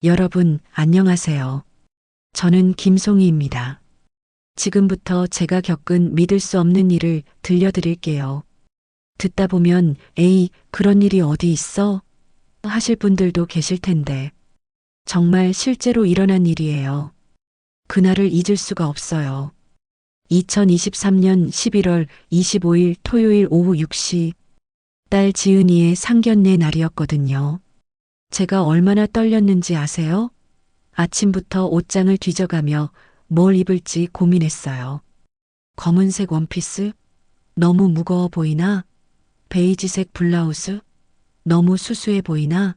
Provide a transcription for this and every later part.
여러분, 안녕하세요. 저는 김송이입니다. 지금부터 제가 겪은 믿을 수 없는 일을 들려드릴게요. 듣다 보면, 에이, 그런 일이 어디 있어? 하실 분들도 계실 텐데, 정말 실제로 일어난 일이에요. 그날을 잊을 수가 없어요. 2023년 11월 25일 토요일 오후 6시, 딸 지은이의 상견례 날이었거든요. 제가 얼마나 떨렸는지 아세요? 아침부터 옷장을 뒤져가며 뭘 입을지 고민했어요. 검은색 원피스? 너무 무거워 보이나? 베이지색 블라우스? 너무 수수해 보이나?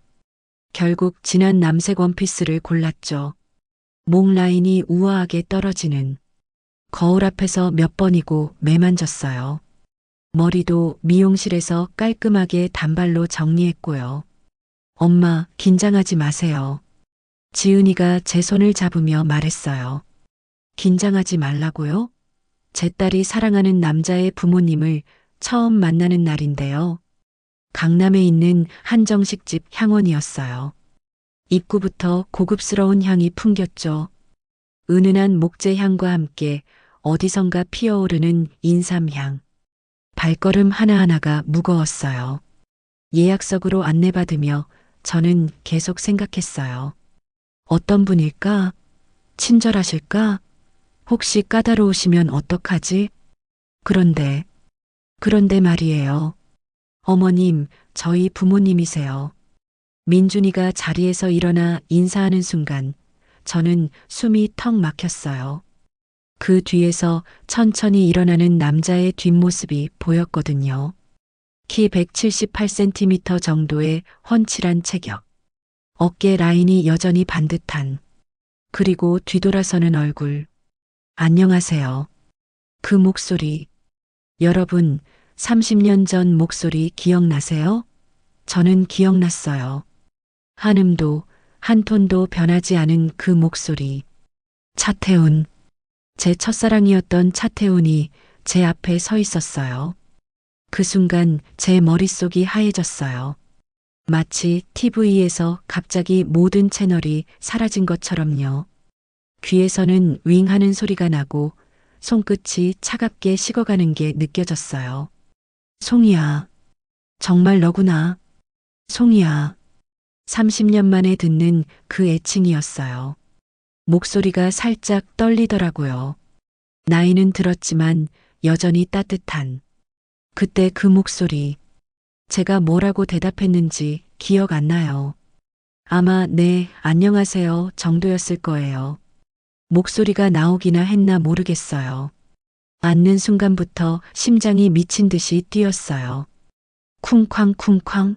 결국 진한 남색 원피스를 골랐죠. 목 라인이 우아하게 떨어지는. 거울 앞에서 몇 번이고 매만졌어요. 머리도 미용실에서 깔끔하게 단발로 정리했고요. 엄마, 긴장하지 마세요. 지은이가 제 손을 잡으며 말했어요. 긴장하지 말라고요? 제 딸이 사랑하는 남자의 부모님을 처음 만나는 날인데요. 강남에 있는 한정식집 향원이었어요. 입구부터 고급스러운 향이 풍겼죠. 은은한 목재향과 함께 어디선가 피어오르는 인삼향. 발걸음 하나하나가 무거웠어요. 예약석으로 안내받으며 저는 계속 생각했어요. 어떤 분일까? 친절하실까? 혹시 까다로우시면 어떡하지? 그런데 말이에요. 어머님, 저희 부모님이세요. 민준이가 자리에서 일어나 인사하는 순간 저는 숨이 턱 막혔어요. 그 뒤에서 천천히 일어나는 남자의 뒷모습이 보였거든요. 키 178cm 정도의 훤칠한 체격. 어깨 라인이 여전히 반듯한. 그리고 뒤돌아서는 얼굴. 안녕하세요. 그 목소리. 여러분, 30년 전 목소리 기억나세요? 저는 기억났어요. 한음도, 한 톤도 변하지 않은 그 목소리. 차태훈. 제 첫사랑이었던 차태훈이 제 앞에 서 있었어요. 그 순간 제 머릿속이 하얘졌어요. 마치 TV에서 갑자기 모든 채널이 사라진 것처럼요. 귀에서는 윙 하는 소리가 나고 손끝이 차갑게 식어가는 게 느껴졌어요. 송이야. 정말 너구나. 송이야. 30년 만에 듣는 그 애칭이었어요. 목소리가 살짝 떨리더라고요. 나이는 들었지만 여전히 따뜻한. 그때 그 목소리. 제가 뭐라고 대답했는지 기억 안 나요. 아마 네, 안녕하세요 정도였을 거예요. 목소리가 나오기나 했나 모르겠어요. 앉는 순간부터 심장이 미친 듯이 뛰었어요. 쿵쾅쿵쾅.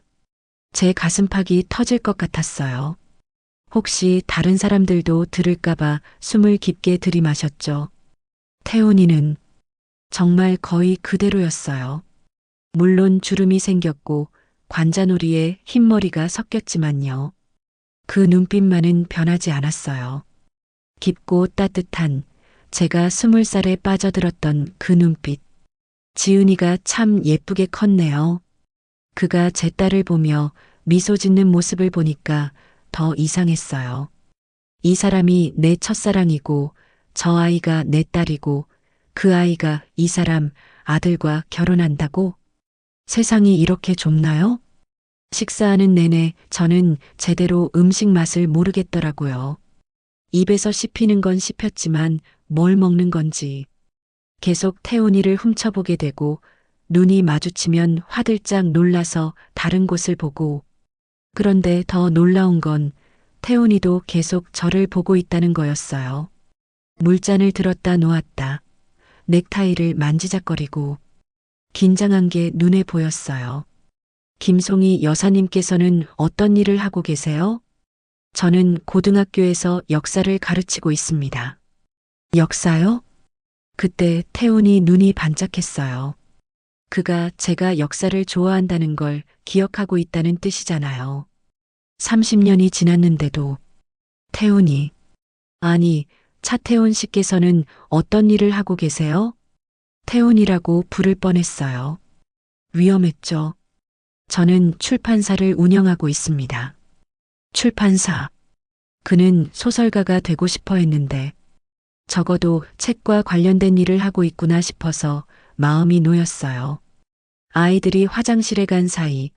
제 가슴팍이 터질 것 같았어요. 혹시 다른 사람들도 들을까봐 숨을 깊게 들이마셨죠. 태훈이는 정말 거의 그대로였어요. 물론 주름이 생겼고 관자놀이에 흰머리가 섞였지만요. 그 눈빛만은 변하지 않았어요. 깊고 따뜻한 제가 20살에 빠져들었던 그 눈빛. 지은이가 참 예쁘게 컸네요. 그가 제 딸을 보며 미소 짓는 모습을 보니까 더 이상했어요. 이 사람이 내 첫사랑이고 저 아이가 내 딸이고 그 아이가 이 사람 아들과 결혼한다고? 세상이 이렇게 좁나요? 식사하는 내내 저는 제대로 음식 맛을 모르겠더라고요. 입에서 씹히는 건 씹혔지만 뭘 먹는 건지. 계속 태훈이를 훔쳐보게 되고 눈이 마주치면 화들짝 놀라서 다른 곳을 보고. 그런데 더 놀라운 건 태훈이도 계속 저를 보고 있다는 거였어요. 물잔을 들었다 놓았다. 넥타이를 만지작거리고. 긴장한 게 눈에 보였어요. 김송이 여사님께서는 어떤 일을 하고 계세요? 저는 고등학교에서 역사를 가르치고 있습니다. 역사요? 그때 태훈이 눈이 반짝했어요. 그가 제가 역사를 좋아한다는 걸 기억하고 있다는 뜻이잖아요. 30년이 지났는데도. 태훈이. 아니, 차태훈 씨께서는 어떤 일을 하고 계세요? 태훈이라고 부를 뻔했어요. 위험했죠. 저는 출판사를 운영하고 있습니다. 출판사. 그는 소설가가 되고 싶어 했는데 적어도 책과 관련된 일을 하고 있구나 싶어서 마음이 놓였어요. 아이들이 화장실에 간 사이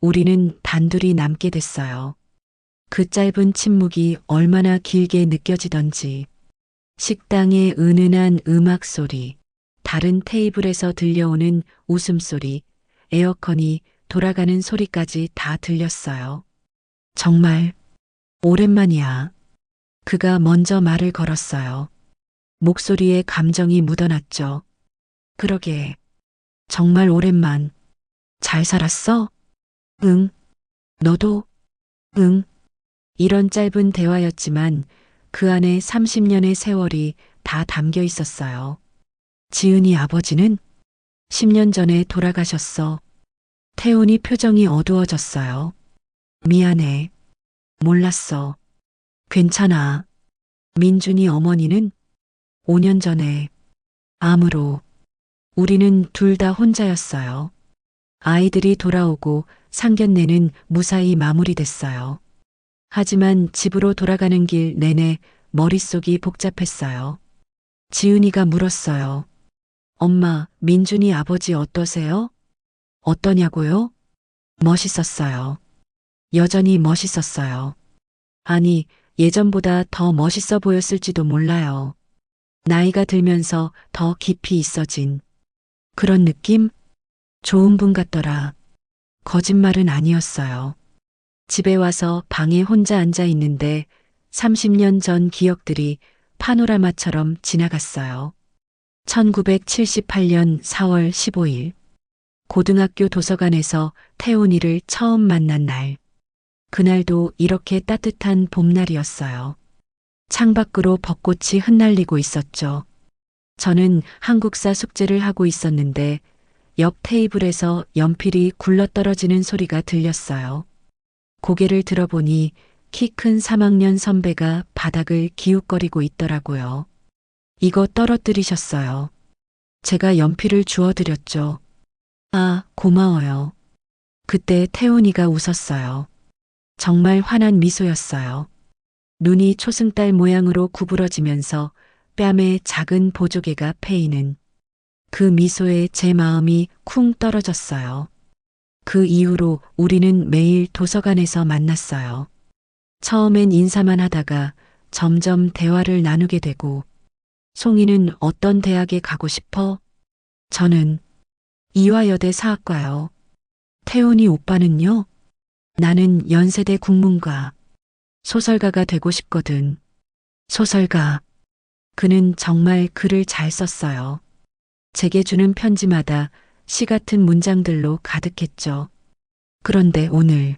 우리는 단둘이 남게 됐어요. 그 짧은 침묵이 얼마나 길게 느껴지던지 식당의 은은한 음악 소리, 다른 테이블에서 들려오는 웃음소리, 에어컨이 돌아가는 소리까지 다 들렸어요. 정말 오랜만이야. 그가 먼저 말을 걸었어요. 목소리에 감정이 묻어났죠. 그러게. 정말 오랜만. 잘 살았어? 응. 너도? 응. 이런 짧은 대화였지만 그 안에 30년의 세월이 다 담겨 있었어요. 지은이 아버지는 10년 전에 돌아가셨어. 태훈이 표정이 어두워졌어요. 미안해. 몰랐어. 괜찮아. 민준이 어머니는 5년 전에 암으로. 우리는 둘 다 혼자였어요. 아이들이 돌아오고 상견례는 무사히 마무리됐어요. 하지만 집으로 돌아가는 길 내내 머릿속이 복잡했어요. 지은이가 물었어요. 엄마, 민준이 아버지 어떠세요? 어떠냐고요? 멋있었어요. 여전히 멋있었어요. 아니, 예전보다 더 멋있어 보였을지도 몰라요. 나이가 들면서 더 깊이 있어진 그런 느낌? 좋은 분 같더라. 거짓말은 아니었어요. 집에 와서 방에 혼자 앉아 있는데 30년 전 기억들이 파노라마처럼 지나갔어요. 1978년 4월 15일. 고등학교 도서관에서 태훈이를 처음 만난 날. 그날도 이렇게 따뜻한 봄날이었어요. 창밖으로 벚꽃이 흩날리고 있었죠. 저는 한국사 숙제를 하고 있었는데 옆 테이블에서 연필이 굴러떨어지는 소리가 들렸어요. 고개를 들어보니 키 큰 3학년 선배가 바닥을 기웃거리고 있더라고요. 이거 떨어뜨리셨어요. 제가 연필을 주워드렸죠. 아, 고마워요. 그때 태훈이가 웃었어요. 정말 환한 미소였어요. 눈이 초승달 모양으로 구부러지면서 뺨에 작은 보조개가 패이는 그 미소에 제 마음이 쿵 떨어졌어요. 그 이후로 우리는 매일 도서관에서 만났어요. 처음엔 인사만 하다가 점점 대화를 나누게 되고, 송이는 어떤 대학에 가고 싶어? 저는 이화여대 사학과요. 태훈이 오빠는요? 나는 연세대 국문과 소설가가 되고 싶거든. 소설가. 그는 정말 글을 잘 썼어요. 제게 주는 편지마다 시 같은 문장들로 가득했죠. 그런데 오늘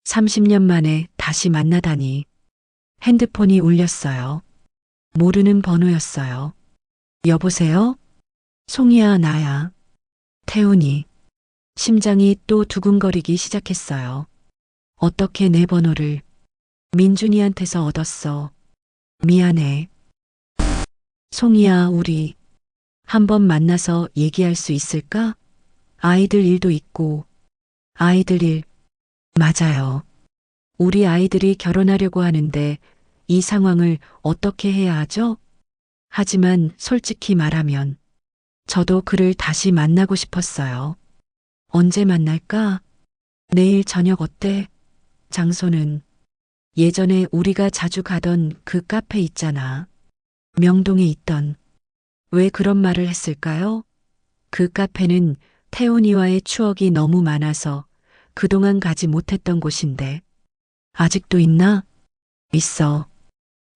30년 만에 다시 만나다니 핸드폰이 울렸어요. 모르는 번호였어요. 여보세요? 송이야, 나야. 태훈이. 심장이 또 두근거리기 시작했어요. 어떻게 내 번호를 민준이한테서 얻었어. 미안해. 송이야, 우리 한번 만나서 얘기할 수 있을까? 아이들 일도 있고. 아이들 일. 맞아요. 우리 아이들이 결혼하려고 하는데 이 상황을 어떻게 해야 하죠? 하지만 솔직히 말하면 저도 그를 다시 만나고 싶었어요. 언제 만날까? 내일 저녁 어때? 장소는 예전에 우리가 자주 가던 그 카페 있잖아. 명동에 있던. 왜 그런 말을 했을까요? 그 카페는 태훈이와의 추억이 너무 많아서 그동안 가지 못했던 곳인데. 아직도 있나? 있어.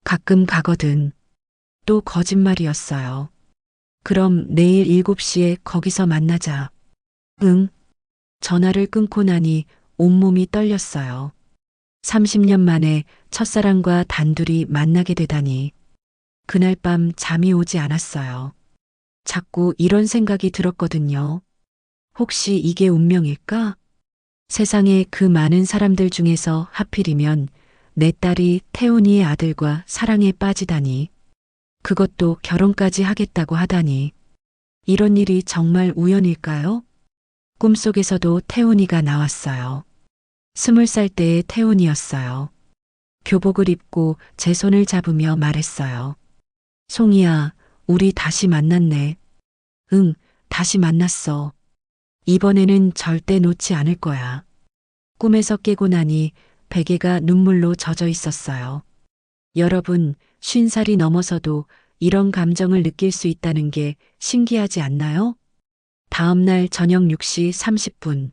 가끔 가거든. 또 거짓말이었어요. 그럼 내일 7시에 거기서 만나자. 응. 전화를 끊고 나니 온몸이 떨렸어요. 30년 만에 첫사랑과 단둘이 만나게 되다니. 그날 밤 잠이 오지 않았어요. 자꾸 이런 생각이 들었거든요. 혹시 이게 운명일까? 세상에 그 많은 사람들 중에서 하필이면 내 딸이 태훈이의 아들과 사랑에 빠지다니. 그것도 결혼까지 하겠다고 하다니. 이런 일이 정말 우연일까요? 꿈속에서도 태훈이가 나왔어요. 20살 때의 태훈이었어요. 교복을 입고 제 손을 잡으며 말했어요. 송이야, 우리 다시 만났네. 응, 다시 만났어. 이번에는 절대 놓지 않을 거야. 꿈에서 깨고 나니 베개가 눈물로 젖어 있었어요. 여러분, 50살이 넘어서도 이런 감정을 느낄 수 있다는 게 신기하지 않나요? 다음 날 저녁 6시 30분.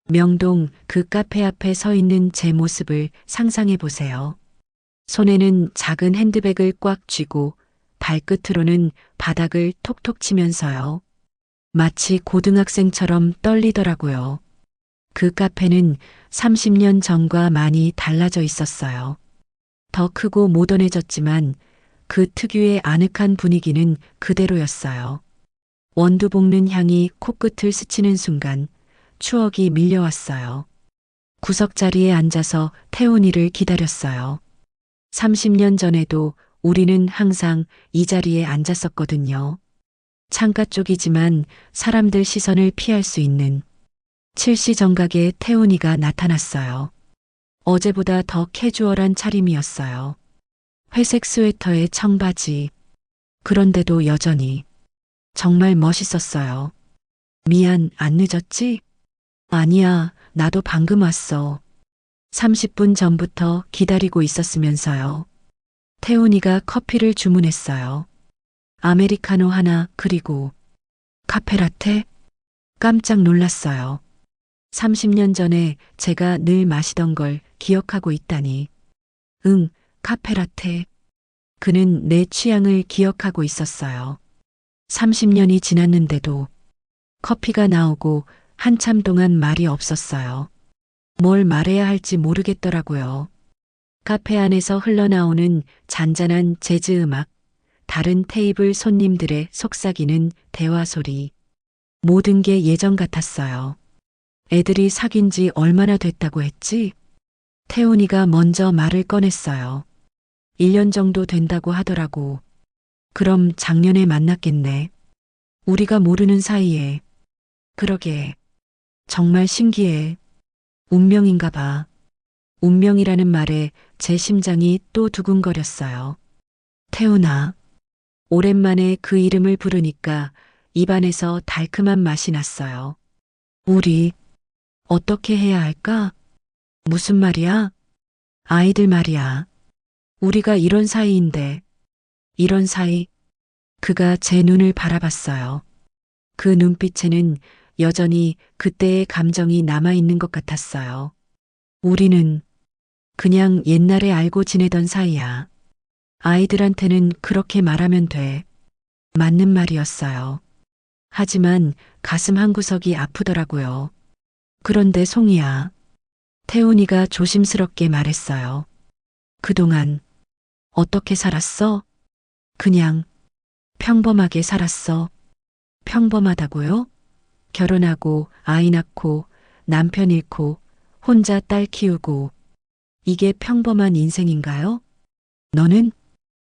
명동 그 카페 앞에 서 있는 제 모습을 상상해 보세요. 손에는 작은 핸드백을 꽉 쥐고 발끝으로는 바닥을 톡톡 치면서요. 마치 고등학생처럼 떨리더라고요. 그 카페는 30년 전과 많이 달라져 있었어요. 더 크고 모던해졌지만 그 특유의 아늑한 분위기는 그대로였어요. 원두 볶는 향이 코끝을 스치는 순간 추억이 밀려왔어요. 구석자리에 앉아서 태훈이를 기다렸어요. 30년 전에도 우리는 항상 이 자리에 앉았었거든요. 창가 쪽이지만 사람들 시선을 피할 수 있는 7시 정각에 태훈이가 나타났어요. 어제보다 더 캐주얼한 차림이었어요. 회색 스웨터에 청바지. 그런데도 여전히 정말 멋있었어요. 미안, 안 늦었지? 아니야, 나도 방금 왔어. 30분 전부터 기다리고 있었으면서요. 태훈이가 커피를 주문했어요. 아메리카노 하나, 그리고 카페라테? 깜짝 놀랐어요. 30년 전에 제가 늘 마시던 걸 기억하고 있다니. 응, 카페라테. 그는 내 취향을 기억하고 있었어요. 30년이 지났는데도 커피가 나오고 한참 동안 말이 없었어요. 뭘 말해야 할지 모르겠더라고요. 카페 안에서 흘러나오는 잔잔한 재즈 음악, 다른 테이블 손님들의 속삭이는 대화 소리. 모든 게 예전 같았어요. 애들이 사귄 지 얼마나 됐다고 했지? 태훈이가 먼저 말을 꺼냈어요. 1년 정도 된다고 하더라고. 그럼 작년에 만났겠네. 우리가 모르는 사이에. 그러게. 정말 신기해. 운명인가 봐. 운명이라는 말에 제 심장이 또 두근거렸어요. 태훈아. 오랜만에 그 이름을 부르니까 입안에서 달큼한 맛이 났어요. 우리 어떻게 해야 할까? 무슨 말이야? 아이들 말이야. 우리가 이런 사이인데. 이런 사이? 그가 제 눈을 바라봤어요. 그 눈빛에는 여전히 그때의 감정이 남아있는 것 같았어요. 우리는 그냥 옛날에 알고 지내던 사이야. 아이들한테는 그렇게 말하면 돼. 맞는 말이었어요. 하지만 가슴 한구석이 아프더라고요. 그런데 송이야. 태훈이가 조심스럽게 말했어요. 그동안 어떻게 살았어? 그냥 평범하게 살았어. 평범하다고요? 결혼하고 아이 낳고 남편 잃고 혼자 딸 키우고 이게 평범한 인생인가요? 너는?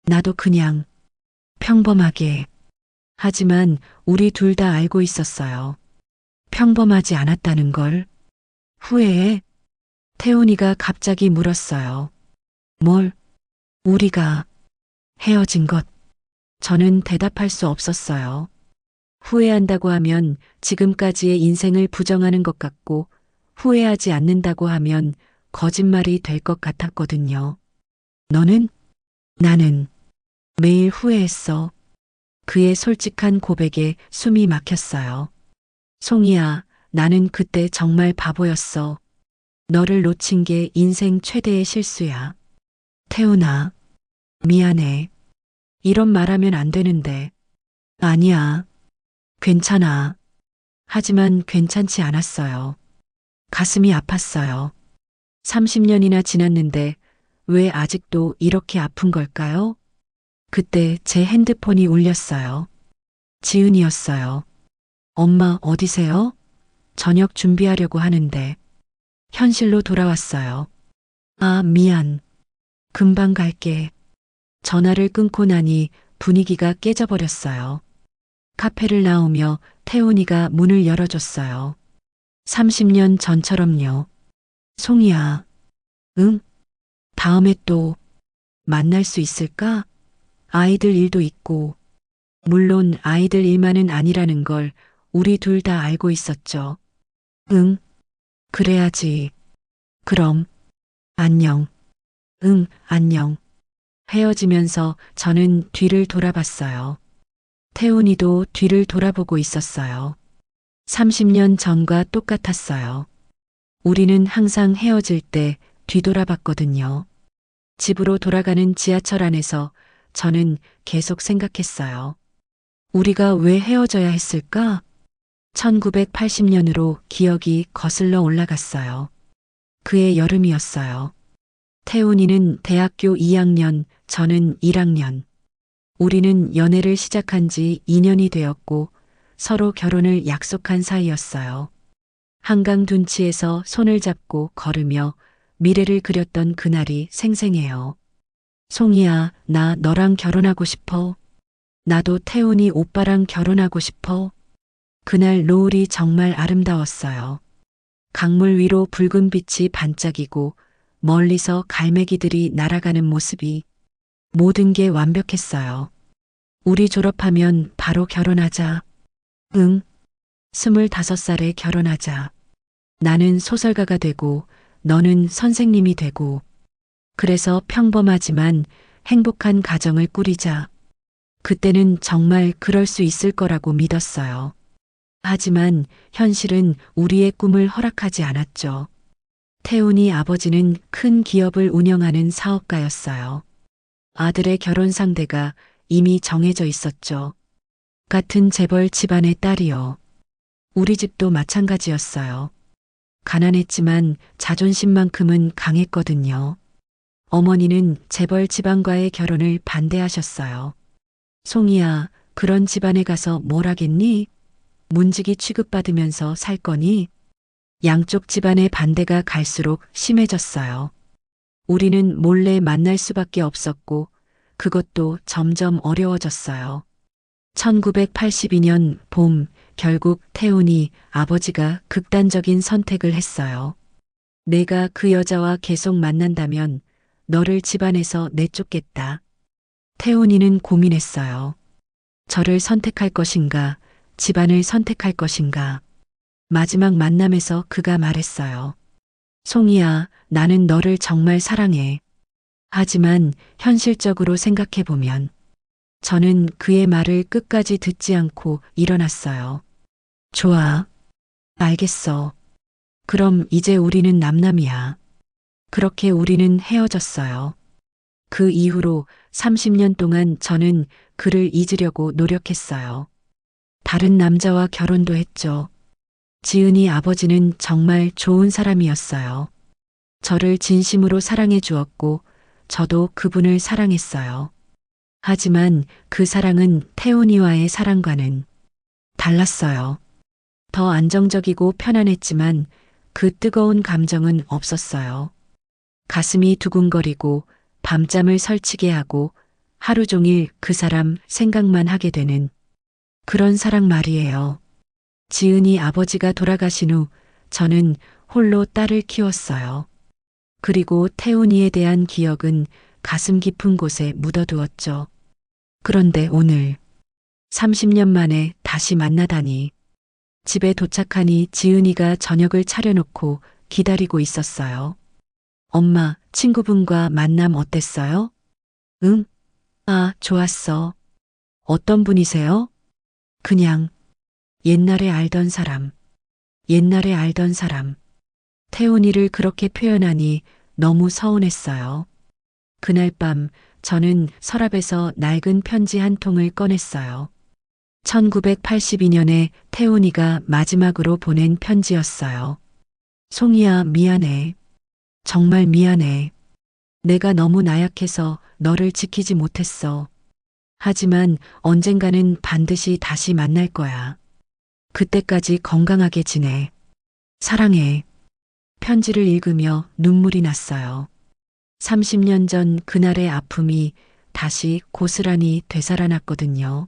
나도 그냥 평범하게. 하지만 우리 둘 다 알고 있었어요. 평범하지 않았다는 걸. 후회해? 태훈이가 갑자기 물었어요. 뭘? 우리가 헤어진 것. 저는 대답할 수 없었어요. 후회한다고 하면 지금까지의 인생을 부정하는 것 같고 후회하지 않는다고 하면 거짓말이 될 것 같았거든요. 너는? 나는 매일 후회했어. 그의 솔직한 고백에 숨이 막혔어요. 송이야, 나는 그때 정말 바보였어. 너를 놓친 게 인생 최대의 실수야. 태훈아, 미안해. 이런 말하면 안 되는데. 아니야. 괜찮아. 하지만 괜찮지 않았어요. 가슴이 아팠어요. 30년이나 지났는데 왜 아직도 이렇게 아픈 걸까요? 그때 제 핸드폰이 울렸어요. 지은이었어요. 엄마 어디세요? 저녁 준비하려고 하는데. 현실로 돌아왔어요. 아, 미안. 금방 갈게. 전화를 끊고 나니 분위기가 깨져버렸어요. 카페를 나오며 태훈이가 문을 열어줬어요. 30년 전처럼요. 송이야. 응? 다음에 또 만날 수 있을까? 아이들 일도 있고, 물론 아이들 일만은 아니라는 걸 우리 둘 다 알고 있었죠. 응, 그래야지. 그럼, 안녕. 응, 안녕. 헤어지면서 저는 뒤를 돌아봤어요. 태훈이도 뒤를 돌아보고 있었어요. 30년 전과 똑같았어요. 우리는 항상 헤어질 때 뒤돌아봤거든요. 집으로 돌아가는 지하철 안에서 저는 계속 생각했어요. 우리가 왜 헤어져야 했을까? 1980년으로 기억이 거슬러 올라갔어요. 그의 여름이었어요. 태훈이는 대학교 2학년, 저는 1학년. 우리는 연애를 시작한 지 2년이 되었고 서로 결혼을 약속한 사이였어요. 한강 둔치에서 손을 잡고 걸으며 미래를 그렸던 그날이 생생해요. 송이야, 나 너랑 결혼하고 싶어. 나도 태훈이 오빠랑 결혼하고 싶어. 그날 노을이 정말 아름다웠어요. 강물 위로 붉은 빛이 반짝이고 멀리서 갈매기들이 날아가는 모습이 모든 게 완벽했어요. 우리 졸업하면 바로 결혼하자. 응, 25살에 결혼하자. 나는 소설가가 되고 너는 선생님이 되고 그래서 평범하지만 행복한 가정을 꾸리자. 그때는 정말 그럴 수 있을 거라고 믿었어요. 하지만 현실은 우리의 꿈을 허락하지 않았죠. 태훈이 아버지는 큰 기업을 운영하는 사업가였어요. 아들의 결혼 상대가 이미 정해져 있었죠. 같은 재벌 집안의 딸이요. 우리 집도 마찬가지였어요. 가난했지만 자존심만큼은 강했거든요. 어머니는 재벌 집안과의 결혼을 반대하셨어요. 송이야, 그런 집안에 가서 뭘 하겠니? 문지기 취급받으면서 살 거니? 양쪽 집안의 반대가 갈수록 심해졌어요. 우리는 몰래 만날 수밖에 없었고 그것도 점점 어려워졌어요. 1982년 봄, 결국 태훈이 아버지가 극단적인 선택을 했어요. 내가 그 여자와 계속 만난다면 너를 집안에서 내쫓겠다. 태훈이는 고민했어요. 저를 선택할 것인가, 집안을 선택할 것인가. 마지막 만남에서 그가 말했어요. 송이야, 나는 너를 정말 사랑해. 하지만 현실적으로 생각해보면 저는 그의 말을 끝까지 듣지 않고 일어났어요. 좋아. 알겠어. 그럼 이제 우리는 남남이야. 그렇게 우리는 헤어졌어요. 그 이후로 30년 동안 저는 그를 잊으려고 노력했어요. 다른 남자와 결혼도 했죠. 지은이 아버지는 정말 좋은 사람이었어요. 저를 진심으로 사랑해 주었고, 저도 그분을 사랑했어요. 하지만 그 사랑은 태훈이와의 사랑과는 달랐어요. 더 안정적이고 편안했지만 그 뜨거운 감정은 없었어요. 가슴이 두근거리고 밤잠을 설치게 하고 하루 종일 그 사람 생각만 하게 되는 그런 사랑 말이에요. 지은이 아버지가 돌아가신 후 저는 홀로 딸을 키웠어요. 그리고 태훈이에 대한 기억은 가슴 깊은 곳에 묻어두었죠. 그런데 오늘 30년 만에 다시 만나다니. 집에 도착하니 지은이가 저녁을 차려놓고 기다리고 있었어요. 엄마, 친구분과 만남 어땠어요? 응? 아, 좋았어. 어떤 분이세요? 그냥 옛날에 알던 사람. 옛날에 알던 사람. 태훈이를 그렇게 표현하니 너무 서운했어요. 그날 밤 저는 서랍에서 낡은 편지 한 통을 꺼냈어요. 1982년에 태훈이가 마지막으로 보낸 편지였어요. 송이야, 미안해. 정말 미안해. 내가 너무 나약해서 너를 지키지 못했어. 하지만 언젠가는 반드시 다시 만날 거야. 그때까지 건강하게 지내. 사랑해. 편지를 읽으며 눈물이 났어요. 30년 전 그날의 아픔이 다시 고스란히 되살아났거든요.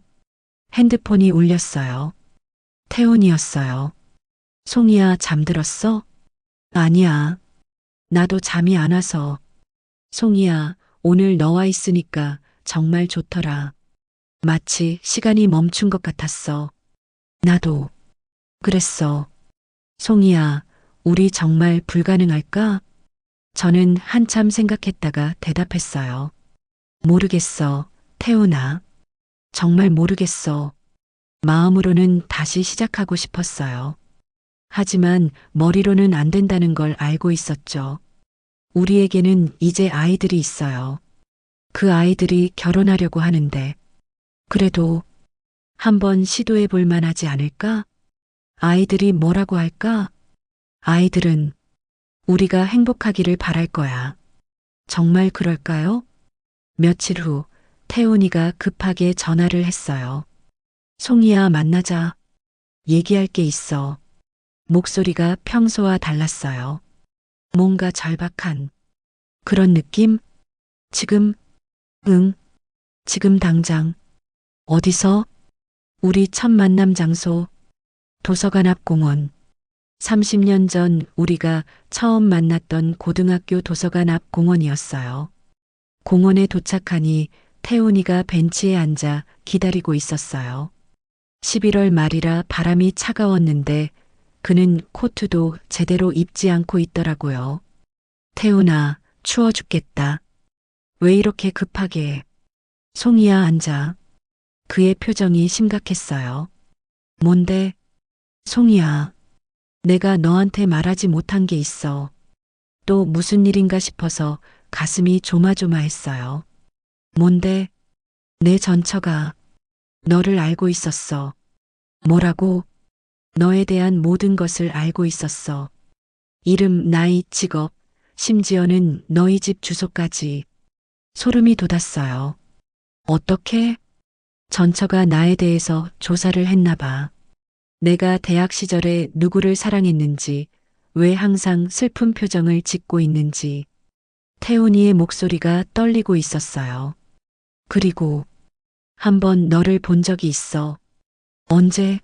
핸드폰이 울렸어요. 태훈이었어요. 송이야, 잠들었어? 아니야. 나도 잠이 안 와서. 송이야, 오늘 너와 있으니까 정말 좋더라. 마치 시간이 멈춘 것 같았어. 나도 그랬어. 송이야, 우리 정말 불가능할까? 저는 한참 생각했다가 대답했어요. 모르겠어, 태훈아. 정말 모르겠어. 마음으로는 다시 시작하고 싶었어요. 하지만 머리로는 안 된다는 걸 알고 있었죠. 우리에게는 이제 아이들이 있어요. 그 아이들이 결혼하려고 하는데, 그래도 한번 시도해 볼 만하지 않을까? 아이들이 뭐라고 할까? 아이들은 우리가 행복하기를 바랄 거야. 정말 그럴까요? 며칠 후 태훈이가 급하게 전화를 했어요. 송이야, 만나자. 얘기할 게 있어. 목소리가 평소와 달랐어요. 뭔가 절박한 그런 느낌? 지금, 응, 지금 당장. 어디서? 우리 첫 만남 장소, 도서관 앞 공원. 30년 전 우리가 처음 만났던 고등학교 도서관 앞 공원이었어요. 공원에 도착하니 태훈이가 벤치에 앉아 기다리고 있었어요. 11월 말이라 바람이 차가웠는데 그는 코트도 제대로 입지 않고 있더라고요. 태훈아, 추워 죽겠다. 왜 이렇게 급하게? 송이야, 앉아. 그의 표정이 심각했어요. 뭔데? 송이야, 내가 너한테 말하지 못한 게 있어. 또 무슨 일인가 싶어서 가슴이 조마조마했어요. 뭔데? 내 전처가 너를 알고 있었어. 뭐라고? 너에 대한 모든 것을 알고 있었어. 이름, 나이, 직업, 심지어는 너희 집 주소까지. 소름이 돋았어요. 어떻게? 전처가 나에 대해서 조사를 했나 봐. 내가 대학 시절에 누구를 사랑했는지, 왜 항상 슬픈 표정을 짓고 있는지. 태훈이의 목소리가 떨리고 있었어요. 그리고 한 번 너를 본 적이 있어. 언제?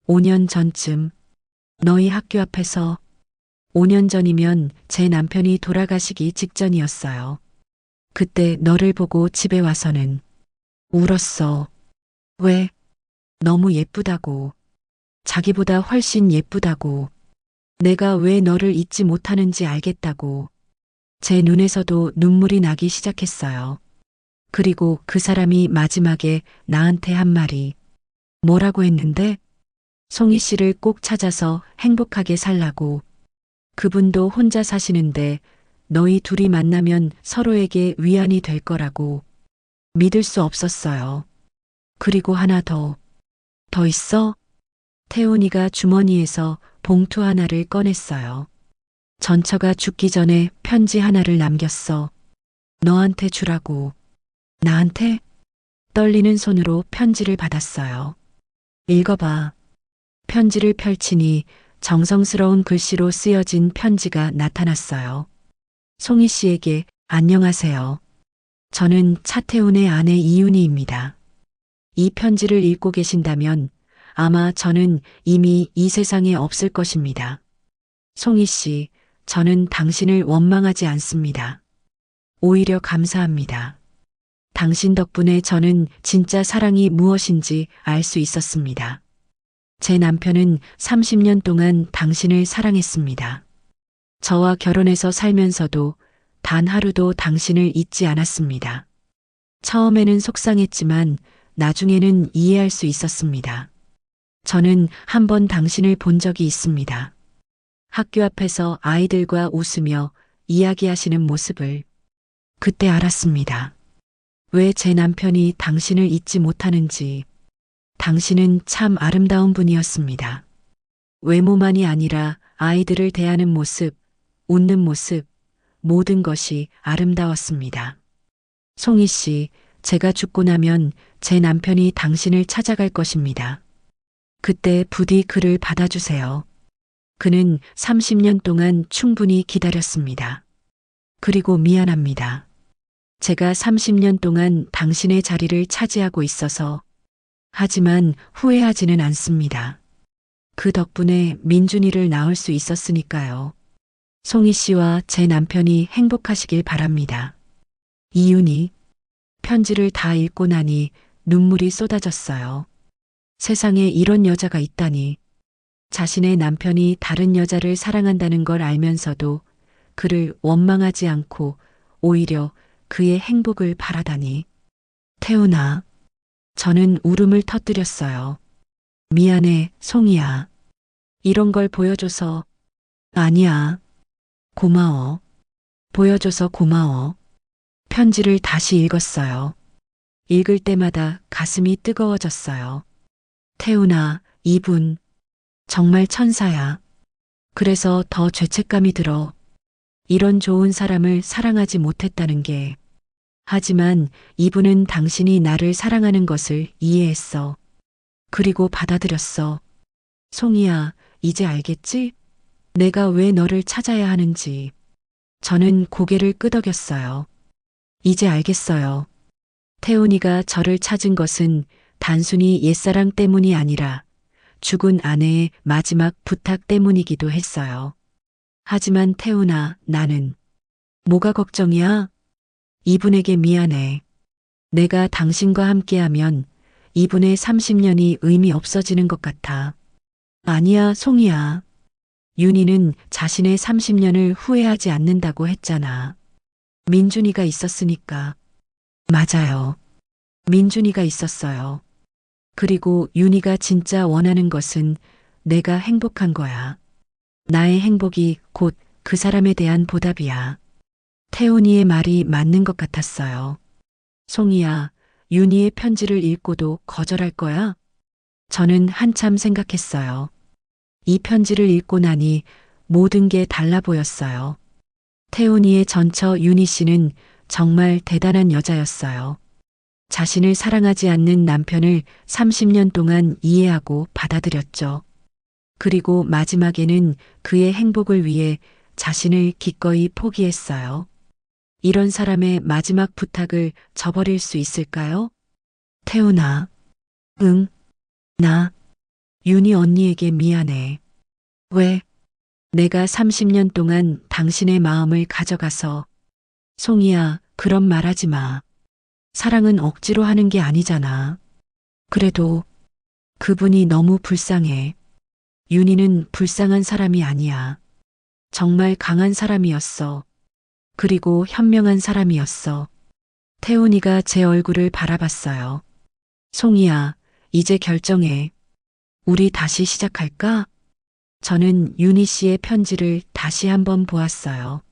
5년 전쯤. 너희 학교 앞에서. 5년 전이면 제 남편이 돌아가시기 직전이었어요. 그때 너를 보고 집에 와서는 울었어. 왜? 너무 예쁘다고. 자기보다 훨씬 예쁘다고. 내가 왜 너를 잊지 못하는지 알겠다고. 제 눈에서도 눈물이 나기 시작했어요. 그리고 그 사람이 마지막에 나한테 한 말이 뭐라고 했는데? 송이 씨를 꼭 찾아서 행복하게 살라고. 그분도 혼자 사시는데 너희 둘이 만나면 서로에게 위안이 될 거라고. 믿을 수 없었어요. 그리고 하나 더 있어? 태훈이가 주머니에서 봉투 하나를 꺼냈어요. 전처가 죽기 전에 편지 하나를 남겼어. 너한테 주라고. 나한테? 떨리는 손으로 편지를 받았어요. 읽어봐. 편지를 펼치니 정성스러운 글씨로 쓰여진 편지가 나타났어요. 송이 씨에게 안녕하세요. 저는 차태훈의 아내 이윤희입니다. 이 편지를 읽고 계신다면 아마 저는 이미 이 세상에 없을 것입니다. 송이 씨, 저는 당신을 원망하지 않습니다. 오히려 감사합니다. 당신 덕분에 저는 진짜 사랑이 무엇인지 알 수 있었습니다. 제 남편은 30년 동안 당신을 사랑했습니다. 저와 결혼해서 살면서도 단 하루도 당신을 잊지 않았습니다. 처음에는 속상했지만 나중에는 이해할 수 있었습니다. 저는 한 번 당신을 본 적이 있습니다. 학교 앞에서 아이들과 웃으며 이야기하시는 모습을 그때 알았습니다. 왜 제 남편이 당신을 잊지 못하는지. 당신은 참 아름다운 분이었습니다. 외모만이 아니라 아이들을 대하는 모습, 웃는 모습, 모든 것이 아름다웠습니다. 송이 씨, 제가 죽고 나면 제 남편이 당신을 찾아갈 것입니다. 그때 부디 그를 받아주세요. 그는 30년 동안 충분히 기다렸습니다. 그리고 미안합니다. 제가 30년 동안 당신의 자리를 차지하고 있어서. 하지만 후회하지는 않습니다. 그 덕분에 민준이를 낳을 수 있었으니까요. 송희 씨와 제 남편이 행복하시길 바랍니다. 이윤희. 편지를 다 읽고 나니 눈물이 쏟아졌어요. 세상에 이런 여자가 있다니. 자신의 남편이 다른 여자를 사랑한다는 걸 알면서도 그를 원망하지 않고 오히려 그의 행복을 바라다니. 태훈아. 저는 울음을 터뜨렸어요. 미안해, 송이야. 이런 걸 보여줘서. 아니야. 고마워. 보여줘서 고마워. 편지를 다시 읽었어요. 읽을 때마다 가슴이 뜨거워졌어요. 태훈아, 이분 정말 천사야. 그래서 더 죄책감이 들어. 이런 좋은 사람을 사랑하지 못했다는 게. 하지만 이분은 당신이 나를 사랑하는 것을 이해했어. 그리고 받아들였어. 송이야, 이제 알겠지? 내가 왜 너를 찾아야 하는지. 저는 고개를 끄덕였어요. 이제 알겠어요. 태훈이가 저를 찾은 것은 단순히 옛사랑 때문이 아니라 죽은 아내의 마지막 부탁 때문이기도 했어요. 하지만 태훈아, 나는 뭐가 걱정이야? 이분에게 미안해. 내가 당신과 함께하면 이분의 30년이 의미 없어지는 것 같아. 아니야, 송이야. 윤희는 자신의 30년을 후회하지 않는다고 했잖아. 민준이가 있었으니까. 맞아요. 민준이가 있었어요. 그리고 윤희가 진짜 원하는 것은 내가 행복한 거야. 나의 행복이 곧 그 사람에 대한 보답이야. 태훈이의 말이 맞는 것 같았어요. 송이야, 윤희의 편지를 읽고도 거절할 거야? 저는 한참 생각했어요. 이 편지를 읽고 나니 모든 게 달라 보였어요. 태훈이의 전처 윤희 씨는 정말 대단한 여자였어요. 자신을 사랑하지 않는 남편을 30년 동안 이해하고 받아들였죠. 그리고 마지막에는 그의 행복을 위해 자신을 기꺼이 포기했어요. 이런 사람의 마지막 부탁을 저버릴 수 있을까요? 태훈아. 응, 나 윤희 언니에게 미안해. 왜? 내가 30년 동안 당신의 마음을 가져가서. 송이야, 그런 말 하지 마. 사랑은 억지로 하는 게 아니잖아. 그래도 그분이 너무 불쌍해. 윤희는 불쌍한 사람이 아니야. 정말 강한 사람이었어. 그리고 현명한 사람이었어. 태훈이가 제 얼굴을 바라봤어요. 송이야, 이제 결정해. 우리 다시 시작할까? 저는 윤희 씨의 편지를 다시 한번 보았어요.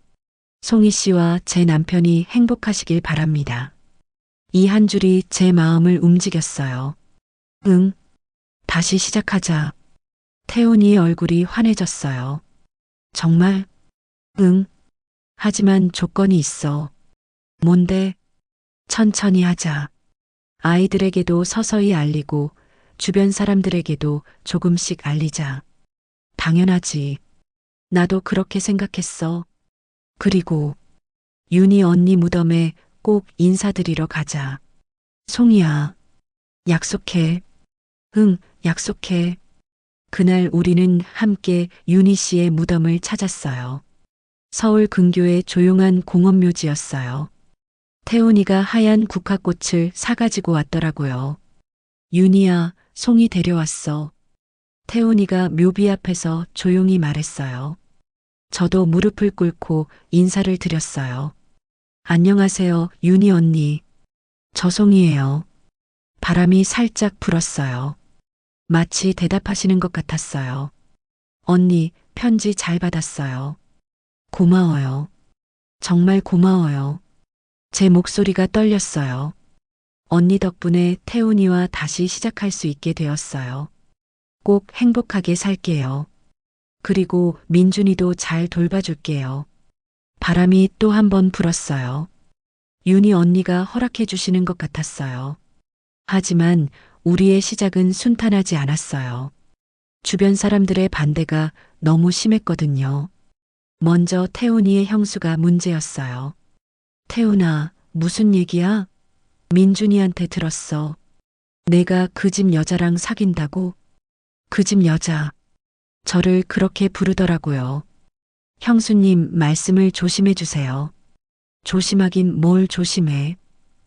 송희 씨와 제 남편이 행복하시길 바랍니다. 이 한 줄이 제 마음을 움직였어요. 응, 다시 시작하자. 태훈이의 얼굴이 환해졌어요. 정말? 응. 하지만 조건이 있어. 뭔데? 천천히 하자. 아이들에게도 서서히 알리고 주변 사람들에게도 조금씩 알리자. 당연하지. 나도 그렇게 생각했어. 그리고 윤희 언니 무덤에 꼭 인사드리러 가자. 송이야, 약속해. 응, 약속해. 그날 우리는 함께 윤희 씨의 무덤을 찾았어요. 서울 근교의 조용한 공원묘지였어요. 태훈이가 하얀 국화꽃을 사가지고 왔더라고요. 윤희야, 송이 데려왔어. 태훈이가 묘비 앞에서 조용히 말했어요. 저도 무릎을 꿇고 인사를 드렸어요. 안녕하세요, 윤희 언니. 저 송이에요. 바람이 살짝 불었어요. 마치 대답하시는 것 같았어요. 언니, 편지 잘 받았어요. 고마워요. 정말 고마워요. 제 목소리가 떨렸어요. 언니 덕분에 태훈이와 다시 시작할 수 있게 되었어요. 꼭 행복하게 살게요. 그리고 민준이도 잘 돌봐줄게요. 바람이 또 한 번 불었어요. 윤희 언니가 허락해 주시는 것 같았어요. 하지만 우리의 시작은 순탄하지 않았어요. 주변 사람들의 반대가 너무 심했거든요. 먼저 태훈이의 형수가 문제였어요. 태훈아, 무슨 얘기야? 민준이한테 들었어. 내가 그 집 여자랑 사귄다고? 그 집 여자. 저를 그렇게 부르더라고요. 형수님, 말씀을 조심해 주세요. 조심하긴 뭘 조심해.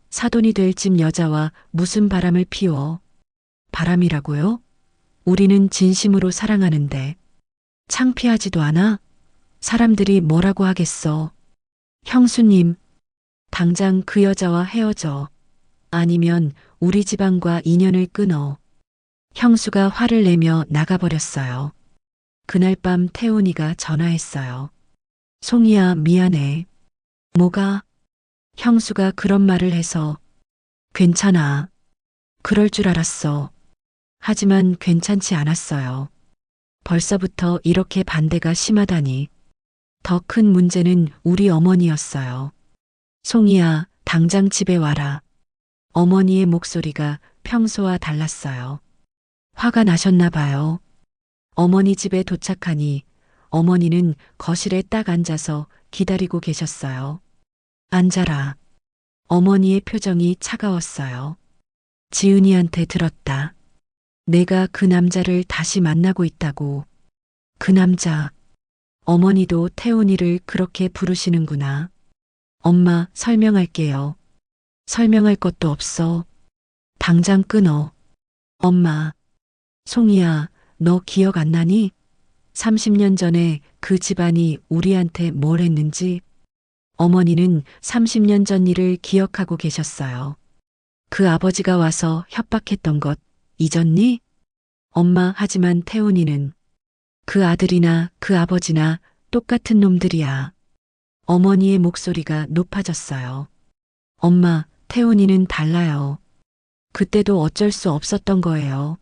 사돈이 될 집 여자와 무슨 바람을 피워. 바람이라고요? 우리는 진심으로 사랑하는데. 창피하지도 않아? 사람들이 뭐라고 하겠어. 형수님, 당장 그 여자와 헤어져. 아니면 우리 집안과 인연을 끊어. 형수가 화를 내며 나가버렸어요. 그날 밤 태훈이가 전화했어요. 송이야, 미안해. 뭐가? 형수가 그런 말을 해서. 괜찮아. 그럴 줄 알았어. 하지만 괜찮지 않았어요. 벌써부터 이렇게 반대가 심하다니. 더 큰 문제는 우리 어머니였어요. 송이야, 당장 집에 와라. 어머니의 목소리가 평소와 달랐어요. 화가 나셨나 봐요. 어머니 집에 도착하니 어머니는 거실에 딱 앉아서 기다리고 계셨어요. 앉아라. 어머니의 표정이 차가웠어요. 지은이한테 들었다. 내가 그 남자를 다시 만나고 있다고. 그 남자. 어머니도 태훈이를 그렇게 부르시는구나. 엄마, 설명할게요. 설명할 것도 없어. 당장 끊어. 엄마. 송이야, 너 기억 안 나니? 30년 전에 그 집안이 우리한테 뭘 했는지. 어머니는 30년 전 일을 기억하고 계셨어요. 그 아버지가 와서 협박했던 것 잊었니? 엄마, 하지만 태훈이는 그 아들이나 그 아버지나 똑같은 놈들이야. 어머니의 목소리가 높아졌어요. 엄마, 태훈이는 달라요. 그때도 어쩔 수 없었던 거예요.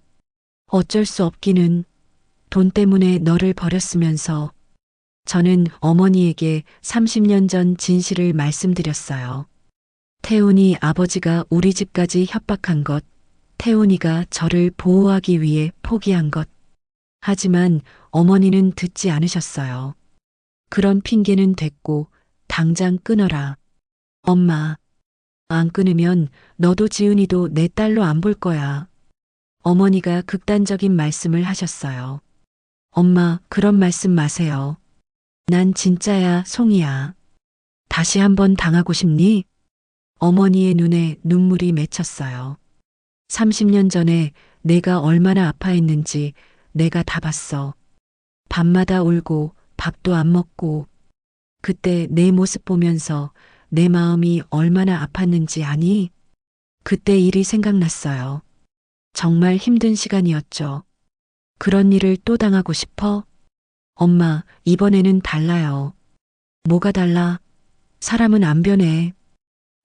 어쩔 수 없기는. 돈 때문에 너를 버렸으면서. 저는 어머니에게 30년 전 진실을 말씀드렸어요. 태훈이 아버지가 우리 집까지 협박한 것, 태훈이가 저를 보호하기 위해 포기한 것. 하지만 어머니는 듣지 않으셨어요. 그런 핑계는 됐고 당장 끊어라. 엄마, 안 끊으면 너도 지은이도 내 딸로 안 볼 거야. 어머니가 극단적인 말씀을 하셨어요. 엄마, 그런 말씀 마세요. 난 진짜야, 송이야. 다시 한번 당하고 싶니? 어머니의 눈에 눈물이 맺혔어요. 30년 전에 내가 얼마나 아파했는지 내가 다 봤어. 밤마다 울고 밥도 안 먹고. 그때 내 모습 보면서 내 마음이 얼마나 아팠는지 아니? 그때 일이 생각났어요. 정말 힘든 시간이었죠. 그런 일을 또 당하고 싶어? 엄마, 이번에는 달라요. 뭐가 달라? 사람은 안 변해.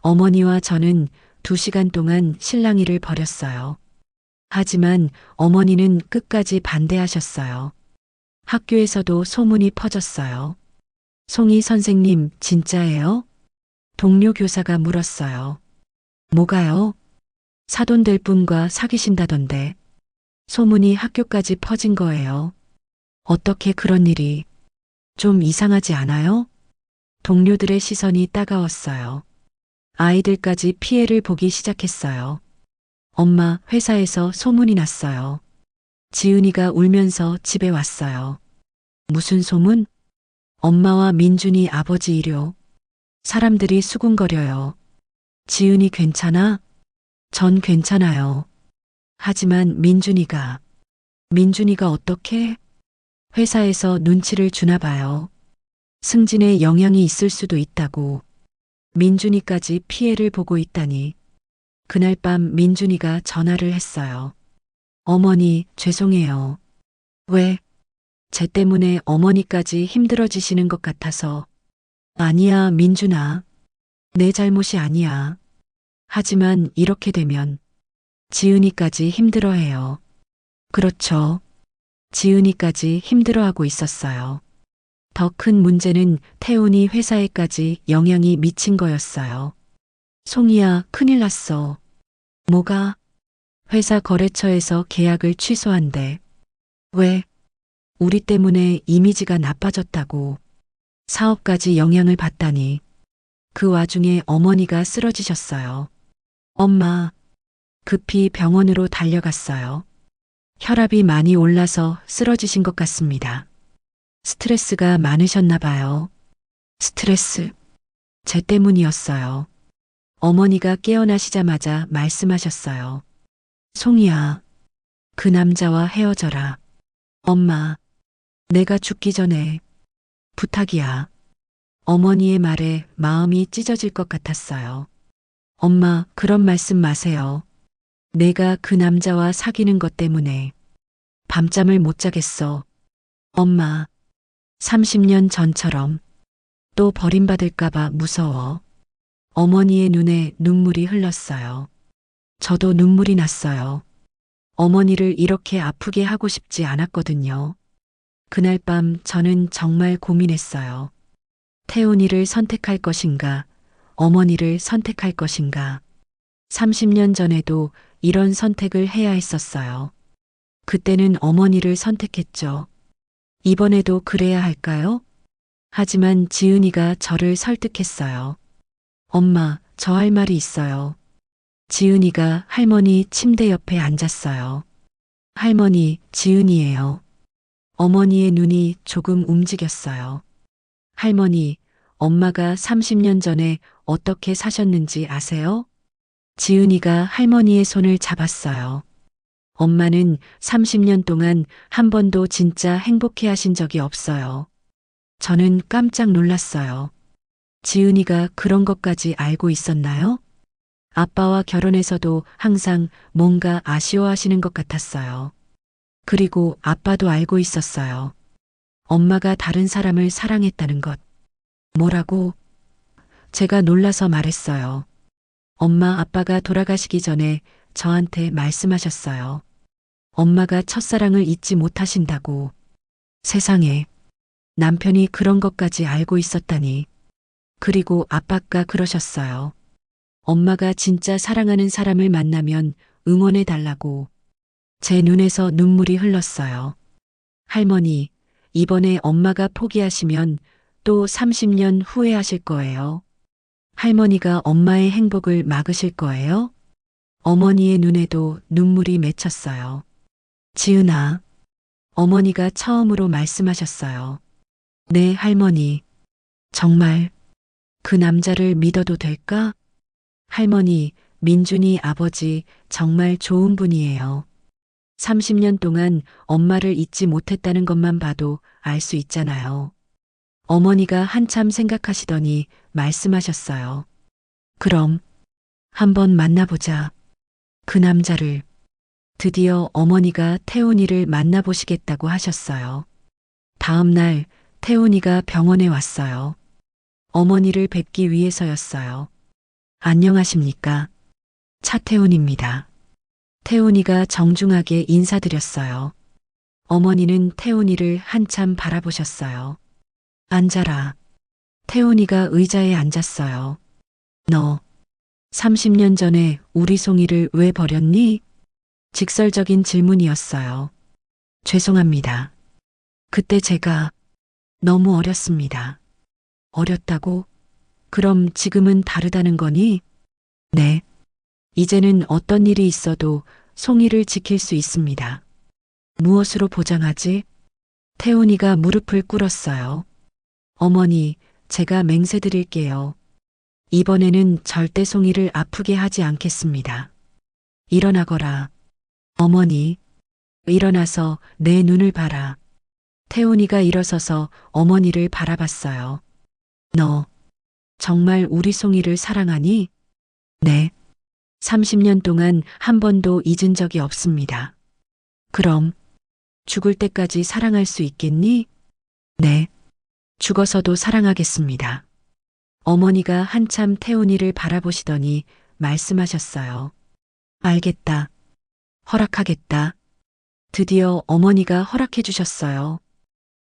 어머니와 저는 2시간 동안 실랑이를 벌였어요. 하지만 어머니는 끝까지 반대하셨어요. 학교에서도 소문이 퍼졌어요. 송이 선생님, 진짜예요? 동료 교사가 물었어요. 뭐가요? 사돈 될 분과 사귀신다던데. 소문이 학교까지 퍼진 거예요. 어떻게 그런 일이. 좀 이상하지 않아요? 동료들의 시선이 따가웠어요. 아이들까지 피해를 보기 시작했어요. 엄마, 회사에서 소문이 났어요. 지은이가 울면서 집에 왔어요. 무슨 소문? 엄마와 민준이 아버지 일요. 사람들이 수군거려요. 지은이 괜찮아? 전 괜찮아요. 하지만 민준이가 어떻게? 회사에서 눈치를 주나 봐요. 승진에 영향이 있을 수도 있다고. 민준이까지 피해를 보고 있다니. 그날 밤 민준이가 전화를 했어요. 어머니, 죄송해요. 왜? 쟤 때문에 어머니까지 힘들어지시는 것 같아서. 아니야, 민준아. 내 잘못이 아니야. 하지만 이렇게 되면 지은이까지 힘들어해요. 그렇죠. 지은이까지 힘들어하고 있었어요. 더 큰 문제는 태훈이 회사에까지 영향이 미친 거였어요. 송이야, 큰일 났어. 뭐가? 회사 거래처에서 계약을 취소한대. 왜? 우리 때문에 이미지가 나빠졌다고. 사업까지 영향을 받다니. 그 와중에 어머니가 쓰러지셨어요. 엄마, 급히 병원으로 달려갔어요. 혈압이 많이 올라서 쓰러지신 것 같습니다. 스트레스가 많으셨나 봐요. 스트레스. 제 때문이었어요. 어머니가 깨어나시자마자 말씀하셨어요. 송이야, 그 남자와 헤어져라. 엄마, 내가 죽기 전에 부탁이야. 어머니의 말에 마음이 찢어질 것 같았어요. 엄마, 그런 말씀 마세요. 내가 그 남자와 사귀는 것 때문에 밤잠을 못 자겠어. 엄마, 30년 전처럼 또 버림받을까봐 무서워. 어머니의 눈에 눈물이 흘렀어요. 저도 눈물이 났어요. 어머니를 이렇게 아프게 하고 싶지 않았거든요. 그날 밤 저는 정말 고민했어요. 태훈이를 선택할 것인가, 어머니를 선택할 것인가. 30년 전에도 이런 선택을 해야 했었어요. 그때는 어머니를 선택했죠. 이번에도 그래야 할까요? 하지만 지은이가 저를 설득했어요. 엄마, 저 할 말이 있어요. 지은이가 할머니 침대 옆에 앉았어요. 할머니, 지은이에요. 어머니의 눈이 조금 움직였어요. 할머니, 엄마가 30년 전에 어떻게 사셨는지 아세요? 지은이가 할머니의 손을 잡았어요. 엄마는 30년 동안 한 번도 진짜 행복해 하신 적이 없어요. 저는 깜짝 놀랐어요. 지은이가 그런 것까지 알고 있었나요? 아빠와 결혼해서도 항상 뭔가 아쉬워하시는 것 같았어요. 그리고 아빠도 알고 있었어요. 엄마가 다른 사람을 사랑했다는 것. 뭐라고? 제가 놀라서 말했어요. 엄마 아빠가 돌아가시기 전에 저한테 말씀하셨어요. 엄마가 첫사랑을 잊지 못하신다고. 세상에, 남편이 그런 것까지 알고 있었다니. 그리고 아빠가 그러셨어요. 엄마가 진짜 사랑하는 사람을 만나면 응원해 달라고. 제 눈에서 눈물이 흘렀어요. 할머니, 이번에 엄마가 포기하시면 또 30년 후회하실 거예요. 할머니가 엄마의 행복을 막으실 거예요? 어머니의 눈에도 눈물이 맺혔어요. 지은아, 어머니가 처음으로 말씀하셨어요. 네, 할머니. 정말 그 남자를 믿어도 될까? 할머니, 민준이 아버지 정말 좋은 분이에요. 30년 동안 엄마를 잊지 못했다는 것만 봐도 알 수 있잖아요. 어머니가 한참 생각하시더니 말씀하셨어요. 그럼 한번 만나보자. 그 남자를. 드디어 어머니가 태훈이를 만나보시겠다고 하셨어요. 다음 날 태훈이가 병원에 왔어요. 어머니를 뵙기 위해서였어요. 안녕하십니까? 차태훈입니다. 태훈이가 정중하게 인사드렸어요. 어머니는 태훈이를 한참 바라보셨어요. 앉아라. 태훈이가 의자에 앉았어요. 너 30년 전에 우리 송이를 왜 버렸니? 직설적인 질문이었어요. 죄송합니다. 그때 제가 너무 어렸습니다. 어렸다고? 그럼 지금은 다르다는 거니? 네. 이제는 어떤 일이 있어도 송이를 지킬 수 있습니다. 무엇으로 보장하지? 태훈이가 무릎을 꿇었어요. 어머니, 제가 맹세드릴게요. 이번에는 절대 송이를 아프게 하지 않겠습니다. 일어나거라. 어머니, 일어나서 내 눈을 봐라. 태훈이가 일어서서 어머니를 바라봤어요. 너 정말 우리 송이를 사랑하니? 네. 30년 동안 한 번도 잊은 적이 없습니다. 그럼 죽을 때까지 사랑할 수 있겠니? 네. 죽어서도 사랑하겠습니다. 어머니가 한참 태훈이를 바라보시더니 말씀하셨어요. 알겠다. 허락하겠다. 드디어 어머니가 허락해 주셨어요.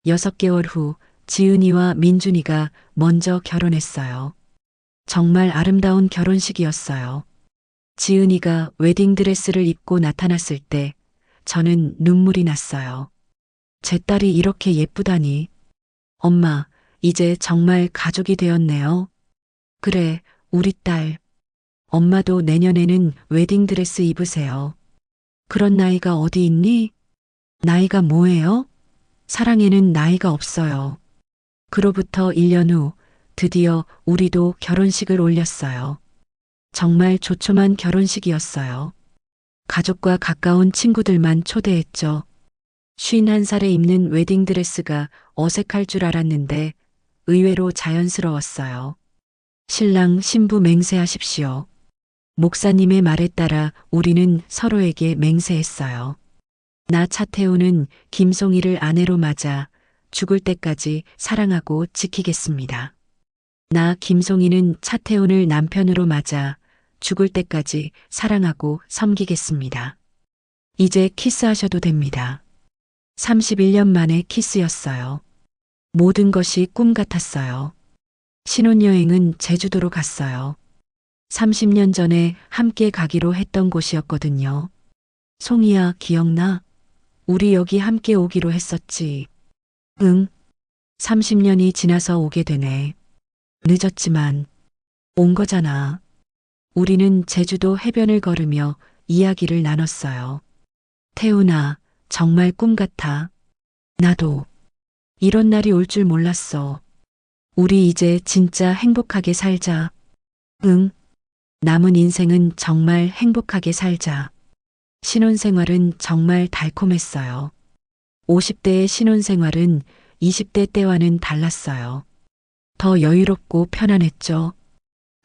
6개월 후 지은이와 민준이가 먼저 결혼했어요. 정말 아름다운 결혼식이었어요. 지은이가 웨딩드레스를 입고 나타났을 때 저는 눈물이 났어요. 제 딸이 이렇게 예쁘다니. 엄마, 이제 정말 가족이 되었네요. 그래, 우리 딸. 엄마도 내년에는 웨딩드레스 입으세요. 그런 나이가 어디 있니? 나이가 뭐예요? 사랑에는 나이가 없어요. 그로부터 1년 후 드디어 우리도 결혼식을 올렸어요. 정말 조촐한 결혼식이었어요. 가족과 가까운 친구들만 초대했죠. 51살에 입는 웨딩드레스가 어색할 줄 알았는데 의외로 자연스러웠어요. 신랑 신부 맹세하십시오. 목사님의 말에 따라 우리는 서로에게 맹세했어요. 나 차태우는 김송이를 아내로 맞아 죽을 때까지 사랑하고 지키겠습니다. 나 김송이는 차태훈을 남편으로 맞아 죽을 때까지 사랑하고 섬기겠습니다. 이제 키스하셔도 됩니다. 31년 만에 키스였어요. 모든 것이 꿈 같았어요. 신혼여행은 제주도로 갔어요. 30년 전에 함께 가기로 했던 곳이었거든요. 송이야, 기억나? 우리 여기 함께 오기로 했었지. 응. 30년이 지나서 오게 되네. 늦었지만 온 거잖아. 우리는 제주도 해변을 걸으며 이야기를 나눴어요. 태훈아, 정말 꿈 같아. 나도. 이런 날이 올 줄 몰랐어. 우리 이제 진짜 행복하게 살자. 응. 남은 인생은 정말 행복하게 살자. 신혼생활은 정말 달콤했어요. 50대의 신혼생활은 20대 때와는 달랐어요. 더 여유롭고 편안했죠.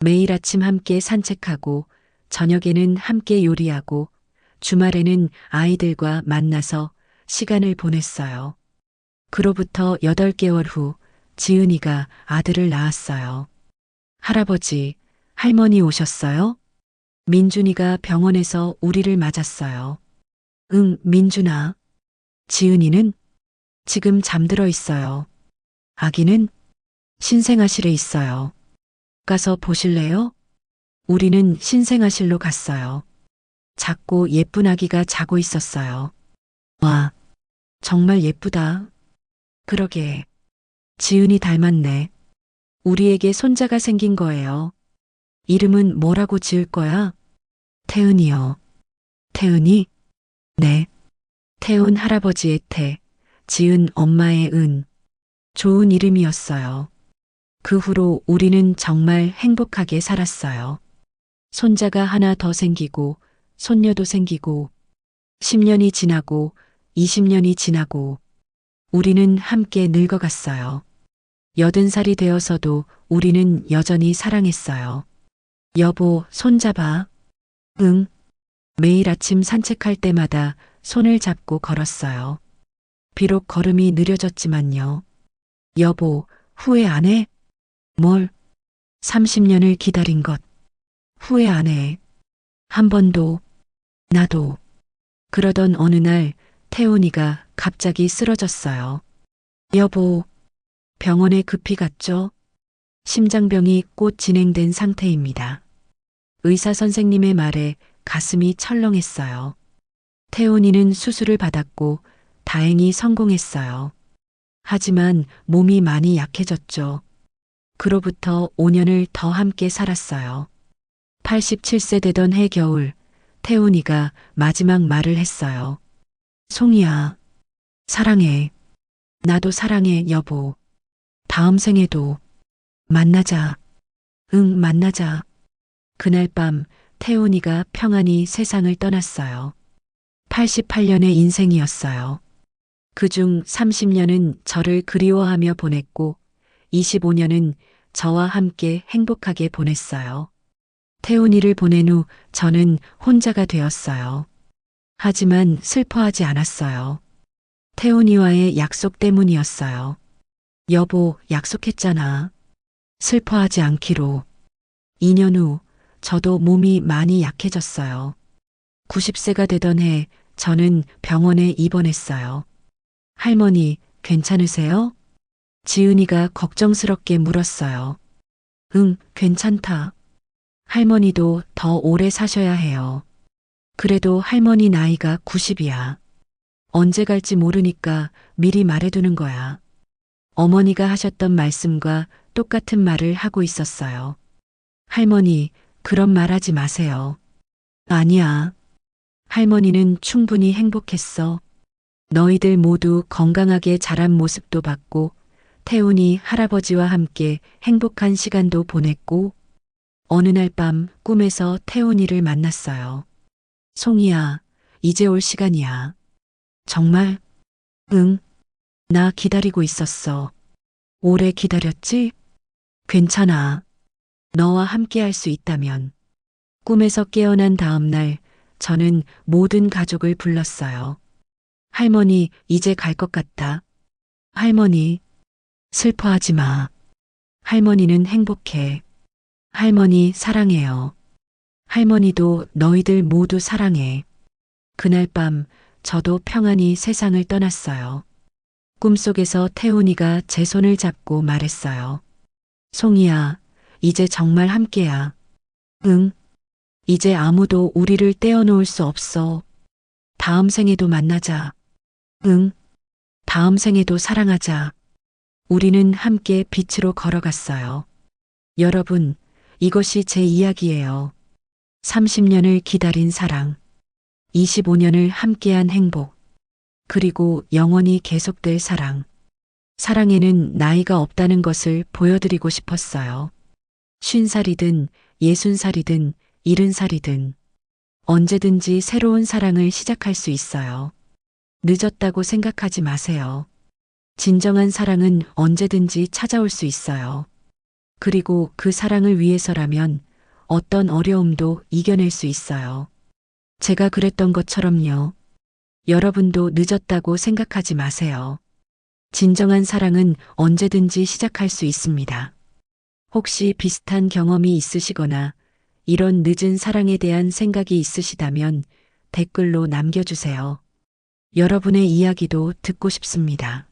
매일 아침 함께 산책하고, 저녁에는 함께 요리하고, 주말에는 아이들과 만나서 시간을 보냈어요. 그로부터 8개월 후 지은이가 아들을 낳았어요. 할아버지, 할머니 오셨어요? 민준이가 병원에서 우리를 맞았어요. 응, 민준아. 지은이는 지금 잠들어 있어요. 아기는 신생아실에 있어요. 가서 보실래요? 우리는 신생아실로 갔어요. 작고 예쁜 아기가 자고 있었어요. 와, 정말 예쁘다. 그러게. 지은이 닮았네. 우리에게 손자가 생긴 거예요. 이름은 뭐라고 지을 거야? 태은이요. 태은이? 네. 태운 할아버지의 태, 지은 엄마의 은. 좋은 이름이었어요. 그 후로 우리는 정말 행복하게 살았어요. 손자가 하나 더 생기고, 손녀도 생기고, 10년이 지나고, 20년이 지나고, 우리는 함께 늙어갔어요. 80살이 되어서도 우리는 여전히 사랑했어요. 여보, 손잡아. 응. 매일 아침 산책할 때마다 손을 잡고 걸었어요. 비록 걸음이 느려졌지만요. 여보, 후회 안 해? 뭘? 30년을 기다린 것. 후회 안 해. 한 번도. 나도. 그러던 어느 날 태훈이가 갑자기 쓰러졌어요. 여보, 병원에 급히 갔죠? 심장병이 곧 진행된 상태입니다. 의사 선생님의 말에 가슴이 철렁했어요. 태훈이는 수술을 받았고 다행히 성공했어요. 하지만 몸이 많이 약해졌죠. 그로부터 5년을 더 함께 살았어요. 87세 되던 해 겨울, 태훈이가 마지막 말을 했어요. 송이야, 사랑해. 나도 사랑해, 여보. 다음 생에도 만나자. 응, 만나자. 그날 밤 태훈이가 평안히 세상을 떠났어요. 88년의 인생이었어요. 그중 30년은 저를 그리워하며 보냈고 25년은 저와 함께 행복하게 보냈어요. 태훈이를 보낸 후 저는 혼자가 되었어요. 하지만 슬퍼하지 않았어요. 태훈이와의 약속 때문이었어요. 여보, 약속했잖아. 슬퍼하지 않기로. 2년 후 저도 몸이 많이 약해졌어요. 90세가 되던 해 저는 병원에 입원했어요. 할머니, 괜찮으세요? 지은이가 걱정스럽게 물었어요. 응, 괜찮다. 할머니도 더 오래 사셔야 해요. 그래도 할머니 나이가 90이야. 언제 갈지 모르니까 미리 말해두는 거야. 어머니가 하셨던 말씀과 똑같은 말을 하고 있었어요. 할머니, 그런 말 하지 마세요. 아니야. 할머니는 충분히 행복했어. 너희들 모두 건강하게 자란 모습도 봤고, 태훈이 할아버지와 함께 행복한 시간도 보냈고, 어느 날 밤 꿈에서 태훈이를 만났어요. 송이야, 이제 올 시간이야. 정말? 응, 나 기다리고 있었어. 오래 기다렸지? 괜찮아. 너와 함께 할 수 있다면. 꿈에서 깨어난 다음 날, 저는 모든 가족을 불렀어요. 할머니, 이제 갈 것 같다. 할머니, 슬퍼하지 마. 할머니는 행복해. 할머니 사랑해요. 할머니도 너희들 모두 사랑해. 그날 밤 저도 평안히 세상을 떠났어요. 꿈속에서 태훈이가 제 손을 잡고 말했어요. 송이야, 이제 정말 함께야. 응, 이제 아무도 우리를 떼어놓을 수 없어. 다음 생에도 만나자. 응, 다음 생에도 사랑하자. 우리는 함께 빛으로 걸어갔어요. 여러분, 이것이 제 이야기예요. 30년을 기다린 사랑, 25년을 함께한 행복, 그리고 영원히 계속될 사랑. 사랑에는 나이가 없다는 것을 보여드리고 싶었어요. 50살이든 60살이든 70살이든 언제든지 새로운 사랑을 시작할 수 있어요. 늦었다고 생각하지 마세요. 진정한 사랑은 언제든지 찾아올 수 있어요. 그리고 그 사랑을 위해서라면 어떤 어려움도 이겨낼 수 있어요. 제가 그랬던 것처럼요. 여러분도 늦었다고 생각하지 마세요. 진정한 사랑은 언제든지 시작할 수 있습니다. 혹시 비슷한 경험이 있으시거나 이런 늦은 사랑에 대한 생각이 있으시다면 댓글로 남겨주세요. 여러분의 이야기도 듣고 싶습니다.